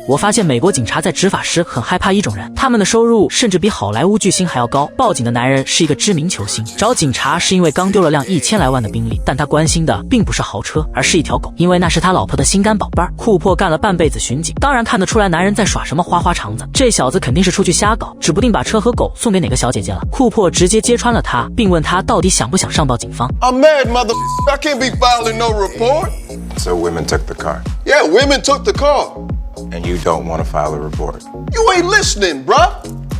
我发现美国警察在执法时很害怕一种人，他们的收入甚至比好莱坞巨星还要高。报警的男人是一个知名球星，找警察是因为刚丢了辆1000来万的宾利，但他关心的并不是豪车，而是一条狗，因为那是他老婆的心肝宝贝儿。库珀干了半辈子巡警，当然看得出来男人在耍什么花花肠子，这小子肯定是出去瞎搞，指不定把车和狗送给哪个小姐姐了。库珀直接揭穿了他，并问他到底想不想上报警方。I'm mad, mother. I can't be filing no report. So women took the car. Yeah, women took the car. And you don't want to file a report. You ain't listening, bruh.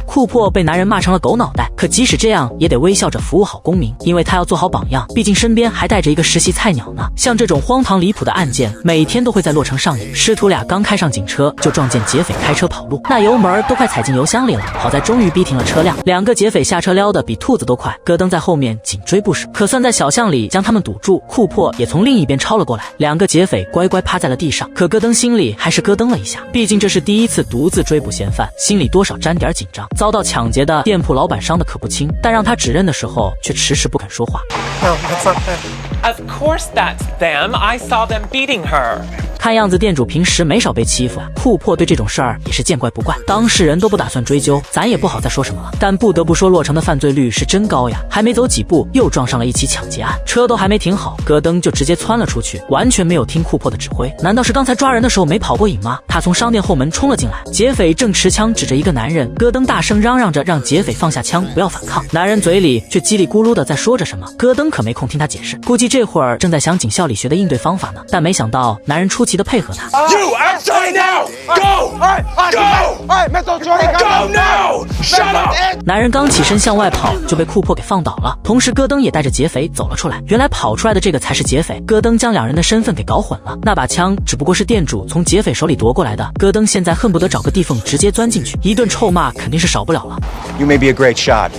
库珀被男人骂成了狗脑袋，可即使这样也得微笑着服务好公民，因为他要做好榜样，毕竟身边还带着一个实习菜鸟呢。像这种荒唐离谱的案件，每天都会在洛城上演。师徒俩刚开上警车，就撞见劫匪开车跑路，那油门都快踩进油箱里了，好在终于逼停了车辆。两个劫匪下车撩得比兔子都快，戈登在后面紧追不舍，可算在小巷里将他们堵住。库珀也从另一边超了过来，两个劫匪乖乖趴在了地上，可戈登心里还是咯噔了一下，毕竟这是第一次独自追捕嫌犯，心里多少沾点紧张。遭到抢劫的店铺老板伤得可不轻，但让他指认的时候却迟迟不肯说话。 No, that's not them. Of course that's them. I saw them beating her. 看样子店主平时没少被欺负啊。库珀对这种事儿也是见怪不怪，当事人都不打算追究，咱也不好再说什么了。但不得不说，洛城的犯罪率是真高呀，还没走几步又撞上了一起抢劫案，车都还没停好，戈登就直接窜了出去，完全没有听库珀的指挥。难道是刚才抓人的时候没跑过瘾吗？他从商店后门冲了进来，劫匪正持枪指着一个男人，戈登大声嚷嚷着让劫匪放下枪，不要反抗。男人嘴里却叽里咕噜的在说着什么，戈登可没空听他解释，估计这会儿正在想警校里学的应对方法呢。但没想到男人出奇的配合他。You outside now! Go! Go! Go now! Shut up! 男人刚起身向外跑，就被库珀给放倒了。同时，戈登也带着劫匪走了出来。原来跑出来的这个才是劫匪，戈登将两人的身份给搞混了。那把枪只不过是店主从劫匪手里夺过来的。戈登现在恨不得找个地缝直接钻进去，一顿臭骂肯定是少不了了。You may be a great shot,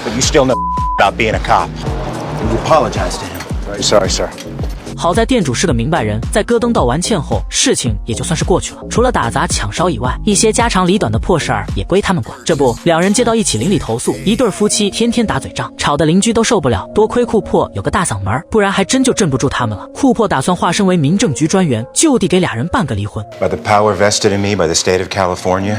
but you still know about being a cop. You apologize to him. Sorry, sir. 好在店主是个明白人，在戈登道完歉后，事情也就算是过去了。除了打砸抢烧以外，一些家长里短的破事儿也归他们管。这不，两人接到一起邻里投诉，一对夫妻天天打嘴仗，吵得邻居都受不了。多亏库珀有个大嗓门，不然还真就镇不住他们了。库珀打算化身为民政局专员，就地给俩人办个离婚。By the power vested in me by the state of California,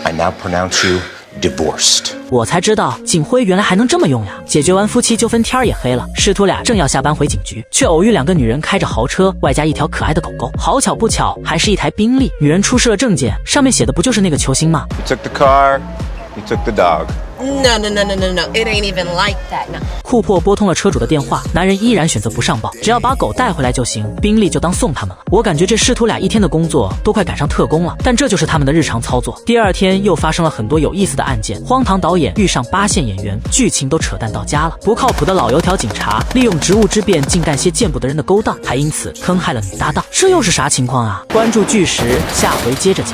I now pronounce you divorced. 我才知道警徽原来还能这么用呀！解决完夫妻纠纷，天儿也黑了，师徒俩正要下班回警局，却偶遇两个女人开着豪车，外加一条可爱的狗狗。好巧不巧，还是一台宾利。女人出示了证件，上面写的不就是那个球星吗？ You took the car, you took the dog. No. It ain't even like that. No. 库珀拨通了车主的电话，男人依然选择不上报，只要把狗带回来就行，宾利就当送他们了。我感觉这师徒俩一天的工作都快赶上特工了，但这就是他们的日常操作。第二天又发生了很多有意思的案件，荒唐导演遇上8线演员，剧情都扯淡到家了。不靠谱的老油条警察利用职务之便净干些见不得人的勾当，还因此坑害了女搭档，这又是啥情况啊？关注剧时，下回接着讲。